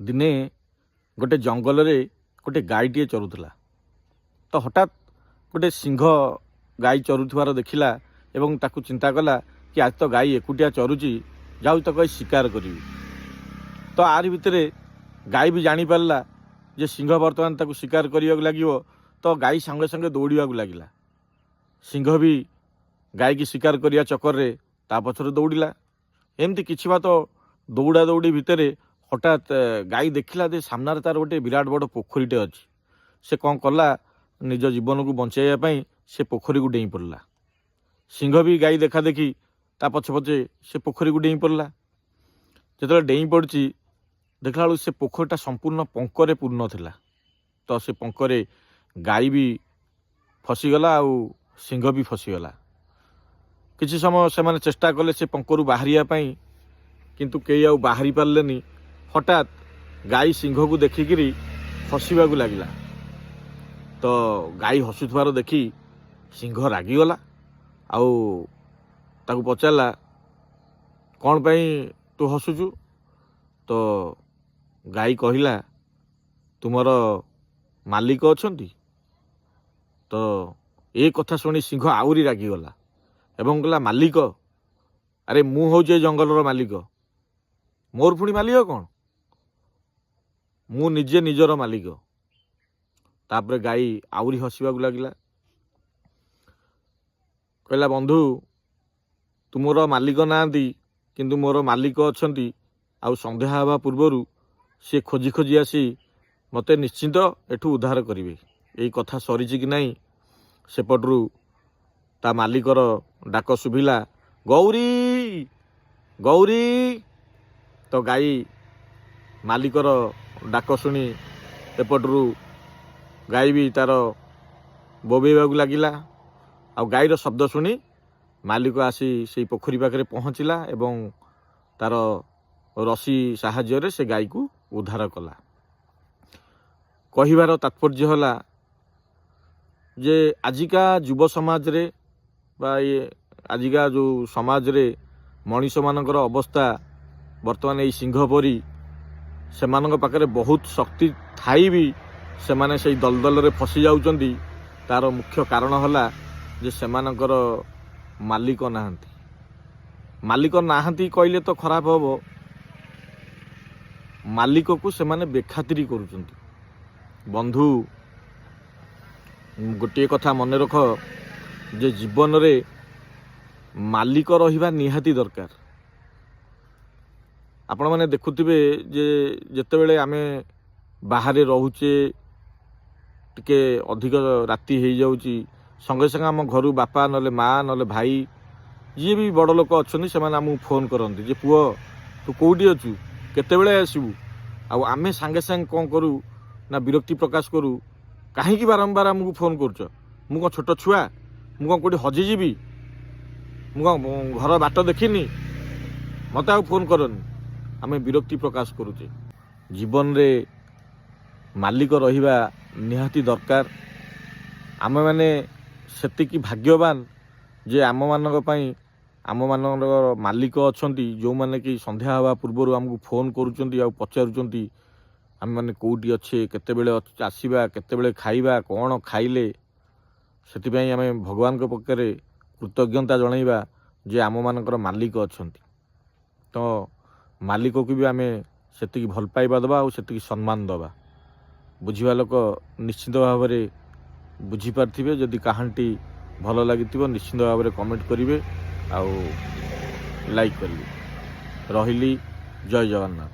दिने गोटे जंगल रे गोटे गाईटे चरुला। तो हठात गोटे सिंह गाई चरुथार देखला एवं ताकू चिंता कला कि आज तो गाई एकुटिया चरुची, जाऊ तो कहीं शिकार करी। तो आरि भितर गाई भी जानी पारला जे सिंह बर्तमान ताकू शिकार करने लगे। तो गाई संगे संगे दौड़ा लगिला। सिंह भी गाई की शिकार करने चक्कर रे ता पछरे दौड़ा। एमती किछि बात दौड़ा दौड़ी भितर हठात गाई देखला जे सामने तार गोटे विराट बड़ पोखरीटे अच्छी। से कौन कला निज जीवन को बचाइवाई से पोखरी को डेई पड़ला। सिंह भी गाई देखा देखी ता पछे पछे से पोखरी को डेई पड़ला। जो डेई पड़ी देखला बेलू से पोखरीटा संपूर्ण पंकरे पूर्ण थिला। तो से पंकरे गाई भी फसीगला आउ सिंह भी फसीगला। किछि समय से माने चेष्टा कले से पंकरु बाहरिया पाई, किंतु केही आउ बाहरी पारलेनी। हठात गाई सिंह को देखिकी हसवा लगिला। तो गाई हसुथार देखी सिंह रागिगला आउ ताकू पचारा कौन पाई तू हसुचु। तो गाई कहला तुमर मालिक अछंती। तो ए कथा शुणी सिंह आउरी रागिगला एवं कहला मालिक, अरे मु हूँ जंगलर मालिक, मोर पुणी मालिक कौन, मु निजे निजर मालिक। तापरे गाई आउरी हसवा लगिला। कहला बंधु तुमर मालिक नांती किंतु मोर मालिक अछंती। आउ संध्या हवा पूर्वर सी खोजी खोजी आसी मते निश्चिंत एठू उद्धार करिवे। यही कथा सरीची कि नहीं सेपटरू ता मालिकर डाक शुभिला, गौरी गौरी। तो गाई मालिकर डाक शुणी एपटरू गाई भी तार बोबेवा लगिला। आ गाईर शब्द शुणी मालिक आसी से पोखरी पाखे पहुँचला एवं तार रसी साहाय्य से गाई को उद्धार कला। कहिबार तात्पर्य होला जे आजिका युव समाज रे बा ये आजिका जो समाज रे मनीष मानकर अवस्था वर्तमान यही सिंह परी से पाखे बहुत शक्ति थाई भी से माने से दलदल रे फसी जाउचंदी। तार मुख्य कारण होला जे सेमानकर मालिक नाहांती। मालिक नाहांती कहले तो खराब हबो, मालिक को से माने बेखातिरी करूचंती। बंधु गोटे कथा मन रख जे जीवन रे मालिक रहिबा निहाती दरकार। आपण माने देखुथिबे जे जेतेबेले आमे बाहरे रहूचे टिके अधिक राति हो जाउची, संगे संगे आम घर बापा नले माँ नले भाई जी भी बड़ लोक अच्छा से आमको फोन करते जे पुओ तू कौटी अच्छु केतेबेले आसबू। आमे सांगे सांगे कौन करूँ ना विरक्ति प्रकाश करूँ, कहीं बारंबार आमको फोन करुच। मु कौन छोट छुआ, मु कौन कौटी हजिजी, मु कौन घर बाट देखनी, मत आ फोन करनी। आमे विरक्ति प्रकाश करुचे। जीवन रे मालिक रहिबा निहाती दरकार। आमे माने सेतिकी भाग्यवान जे आम मानक पई आम मानकर मालिक अछंती जो माने कि संध्या हवा पूर्वर आमको फोन करूचंती आ पचारुचंती आम माने कोउटी अच्छे, केतेबेले आसीबा, केतेबेले खाइबा, कौन खाइले। सेतिपई आमे भगवान के पक्षरे कृतज्ञता जणाइबा जे आम मानकर मालिक अछंती। तो मालिक को भी आमे सेतिकी भल पाइबा दबा और सेतिकी सम्मान दबा। बुझिबा लोक निश्चित भाव में बुझीपारे। जदि कहानी भल लगी निश्चित भाव में कमेंट करेंगे आउ लाइक करेंगे। रहिली, जय जगन्नाथ।